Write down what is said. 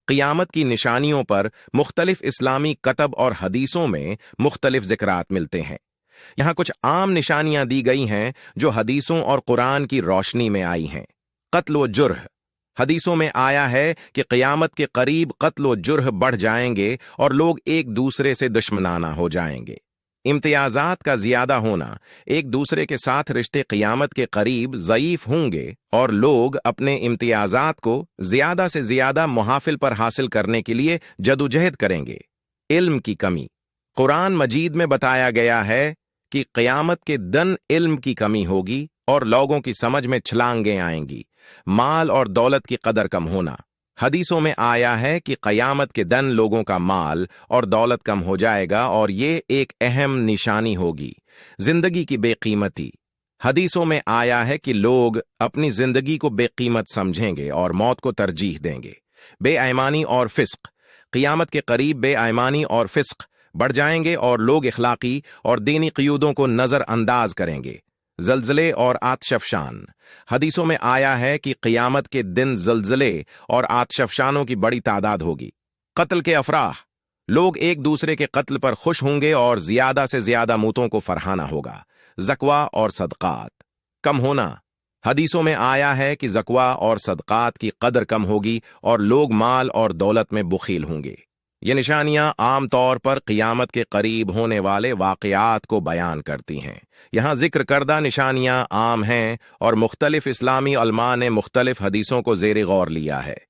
قیامت کی نشانیوں پر مختلف اسلامی کتب اور حدیثوں میں مختلف ذکرات ملتے ہیں۔ یہاں کچھ عام نشانیاں دی گئی ہیں جو حدیثوں اور قرآن کی روشنی میں آئی ہیں۔ قتل و جرح۔ حدیثوں میں آیا ہے کہ قیامت کے قریب قتل و جرح بڑھ جائیں گے اور لوگ ایک دوسرے سے دشمنانہ ہو جائیں گے۔ امتیازات کا زیادہ ہونا، ایک دوسرے کے ساتھ رشتے قیامت کے قریب ضعیف ہوں گے اور لوگ اپنے امتیازات کو زیادہ سے زیادہ محافل پر حاصل کرنے کے لیے جدوجہد کریں گے۔ علم کی کمی۔ قرآن مجید میں بتایا گیا ہے کہ قیامت کے دن علم کی کمی ہوگی اور لوگوں کی سمجھ میں چھلانگیں آئیں گی۔ مال اور دولت کی قدر کم ہونا۔ حدیثوں میں آیا ہے کہ قیامت کے دن لوگوں کا مال اور دولت کم ہو جائے گا اور یہ ایک اہم نشانی ہوگی۔ زندگی کی بے قیمتی۔ حدیثوں میں آیا ہے کہ لوگ اپنی زندگی کو بے قیمت سمجھیں گے اور موت کو ترجیح دیں گے۔ بے ایمانی اور فسق۔ قیامت کے قریب بے ایمانی اور فسق بڑھ جائیں گے اور لوگ اخلاقی اور دینی قیودوں کو نظر انداز کریں گے۔ زلزلے اور آتش افشان۔ حدیثوں میں آیا ہے کہ قیامت کے دن زلزلے اور آتش افشانوں کی بڑی تعداد ہوگی۔ قتل کے افراح۔ لوگ ایک دوسرے کے قتل پر خوش ہوں گے اور زیادہ سے زیادہ موتوں کو فرحانا ہوگا۔ زکوہ اور صدقات کم ہونا۔ حدیثوں میں آیا ہے کہ زکوہ اور صدقات کی قدر کم ہوگی اور لوگ مال اور دولت میں بخیل ہوں گے۔ یہ نشانیاں عام طور پر قیامت کے قریب ہونے والے واقعات کو بیان کرتی ہیں۔ یہاں ذکر کردہ نشانیاں عام ہیں اور مختلف اسلامی علماء نے مختلف حدیثوں کو زیر غور لیا ہے۔